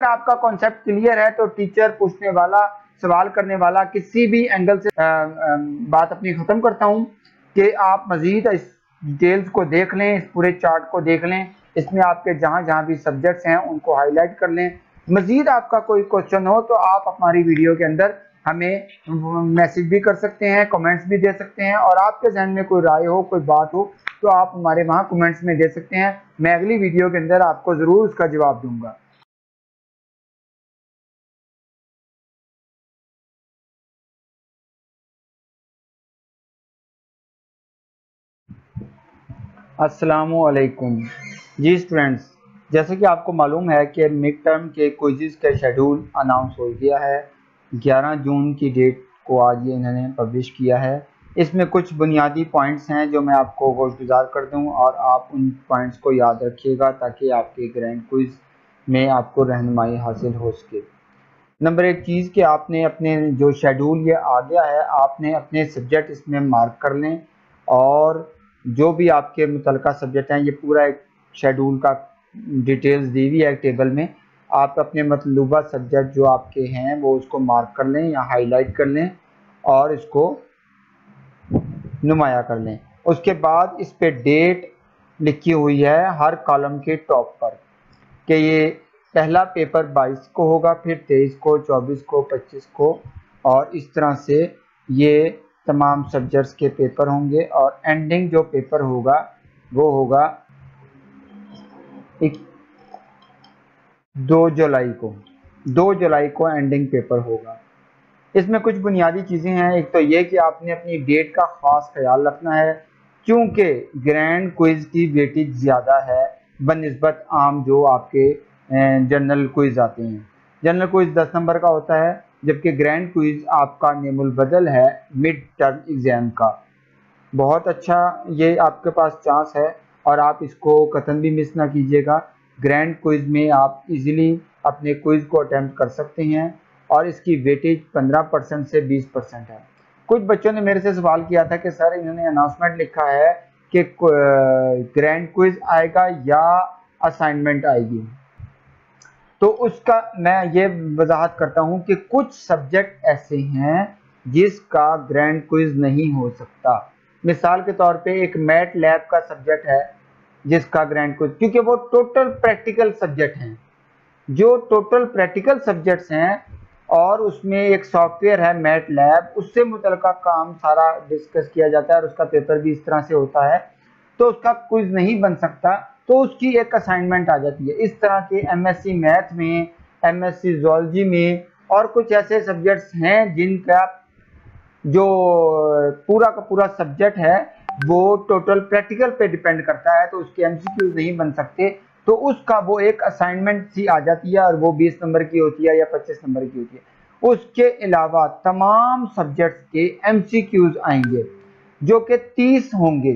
आपका concept clear है तो टीचर पूछने वाला, सवाल करने वाला किसी भी एंगल से बात अपनी खत्म करता हूं कि आप मजीद इस डिटेल्स को देख लें, इस पूरे चार्ट को देख लें। इसमें आपके जहां जहां भी सब्जेक्ट्स हैं उनको हाईलाइट कर लें। मजीद आपका कोई क्वेश्चन हो तो आप हमारी वीडियो के अंदर हमें मैसेज भी कर सकते हैं, कमेंट्स भी दे सकते हैं, और आपके जहन में कोई राय हो, कोई बात हो तो आप हमारे वहां कमेंट्स में दे सकते हैं। मैं अगली वीडियो के अंदर आपको जरूर उसका जवाब दूंगा। अस्सलामुअलैकुम। जी स्टूडेंट्स, जैसे कि आपको मालूम है कि मिड टर्म के क्विज़ का शेड्यूल अनाउंस हो गया है। 11 जून की डेट को आज ये इन्होंने पब्लिश किया है। इसमें कुछ बुनियादी पॉइंट्स हैं जो मैं आपको गोशगुजार कर दूं और आप उन पॉइंट्स को याद रखिएगा ताकि आपके ग्रैंड क्विज़ में आपको रहनुमाई हासिल हो सके। नंबर एक चीज़ कि आपने अपने जो शेड्यूल ये आ गया है, आपने अपने सब्जेक्ट इसमें मार्क कर लें, और जो भी आपके मुतलका सब्जेक्ट हैं, ये पूरा एक शेड्यूल का डिटेल्स दी हुई है टेबल में। आप अपने मतलूबा सब्जेक्ट जो आपके हैं वो उसको मार्क कर लें या हाईलाइट कर लें और इसको नुमाया कर लें। उसके बाद इस पे डेट लिखी हुई है हर कॉलम के टॉप पर कि ये पहला पेपर 22 को होगा, फिर 23 को, 24 को, 25 को, और इस तरह से ये तमाम सब्जेक्ट्स के पेपर होंगे। और एंडिंग जो पेपर होगा वो होगा 2 जुलाई को एंडिंग पेपर होगा। इसमें कुछ बुनियादी चीज़ें हैं। एक तो ये कि आपने अपनी डेट का ख़ास ख्याल रखना है, क्योंकि ग्रैंड क्विज़ की वेटेज ज़्यादा है बनिस्बत आम जो आपके जनरल क्विज़ आते हैं। जनरल क्विज़ 10 नंबर का होता है, जबकि ग्रैंड क्विज़ आपका नेमुल बदल है मिड टर्म एग्ज़ाम का। बहुत अच्छा ये आपके पास चांस है और आप इसको कतई भी मिस ना कीजिएगा। ग्रैंड क्विज़ में आप इजीली अपने क्विज़ को अटेम्प्ट कर सकते हैं और इसकी वेटेज 15% से 20% है। कुछ बच्चों ने मेरे से सवाल किया था कि सर इन्होंने अनाउंसमेंट लिखा है कि ग्रैंड क्विज़ आएगा या असाइनमेंट आएगी, तो उसका मैं ये वजाहत करता हूँ कि कुछ सब्जेक्ट ऐसे हैं जिसका ग्रैंड क्विज़ नहीं हो सकता। मिसाल के तौर पे एक मैथ लैब का सब्जेक्ट है जिसका ग्रैंड क्विज़, क्योंकि वो टोटल प्रैक्टिकल सब्जेक्ट हैं। जो टोटल प्रैक्टिकल सब्जेक्ट्स हैं और उसमें एक सॉफ्टवेयर है मैथ लैब, उससे मुतलका काम सारा डिस्कस किया जाता है और उसका पेपर भी इस तरह से होता है, तो उसका क्विज़ नहीं बन सकता, तो उसकी एक असाइनमेंट आ जाती है। इस तरह के एमएससी मैथ में, एमएससी ज़ूलॉजी में और कुछ ऐसे सब्जेक्ट्स हैं जिनका जो पूरा का पूरा सब्जेक्ट है वो टोटल प्रैक्टिकल पे डिपेंड करता है, तो उसके एमसीक्यूज नहीं बन सकते, तो उसका वो एक असाइनमेंट सी आ जाती है और वो 20 नंबर की होती है या 25 नंबर की होती है। उसके अलावा तमाम सब्जेक्ट्स के एमसीक्यूज आएंगे जो कि 30 होंगे,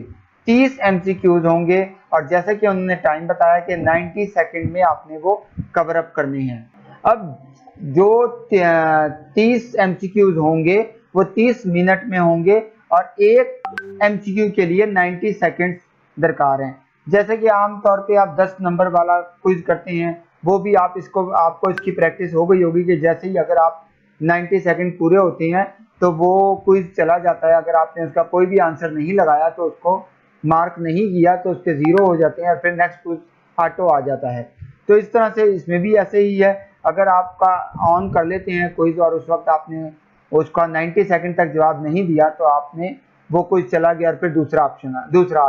30 एमसीक्यूज होंगे, और जैसे कि उन्होंने टाइम बताया कि 90 सेकंड में आपने वो कवर अप करने हैं। अब जो 30 एमसीक्यूज होंगे वो 30 मिनट में होंगे और एक एमसीक्यू के लिए 90 सेकंड्स दरकार हैं। जैसे कि आम तौर पे आप 10 नंबर वाला क्विज करते हैं, वो भी आपको इसकी प्रैक्टिस हो गई होगी कि जैसे ही अगर आप 90 सेकंड पूरे होते हैं तो वो क्विज चला जाता है। अगर आपने उसका कोई भी आंसर नहीं लगाया तो उसको मार्क नहीं किया तो उसके 0 हो जाते हैं और फिर नेक्स्ट क्विज ऑटो आ जाता है। तो इस तरह से इसमें भी ऐसे ही है। अगर आपका ऑन कर लेते हैं क्विज और उस वक्त आपने उसका 90 सेकंड तक जवाब नहीं दिया तो आपने वो क्विज चला गया और फिर दूसरा आ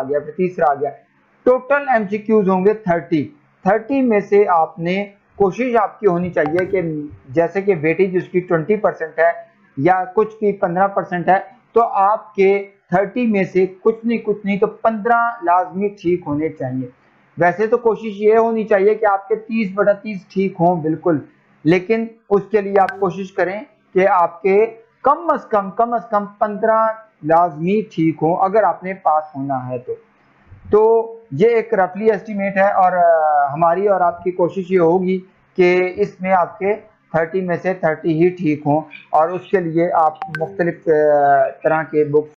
गया, फिर तीसरा आ गया। टोटल एमसीक्यूज होंगे 30 में से आपने कोशिश आपकी होनी चाहिए कि जैसे कि वेटेज उसकी 20% है या कुछ की 15% है, तो आपके 30 में से कुछ नहीं तो 15 लाजमी ठीक होने चाहिए। वैसे तो कोशिश ये होनी चाहिए कि आपके 30/30 ठीक हों बिल्कुल, लेकिन उसके लिए आप कोशिश करें कि आपके कम अज कम 15 लाजमी ठीक हों अगर आपने पास होना है तो ये एक रफली एस्टीमेट है और हमारी और आपकी कोशिश ये होगी कि इसमें आपके 30 में से 30 ही ठीक हों, और उसके लिए आप मुख्तलिफ तरह के बुक्स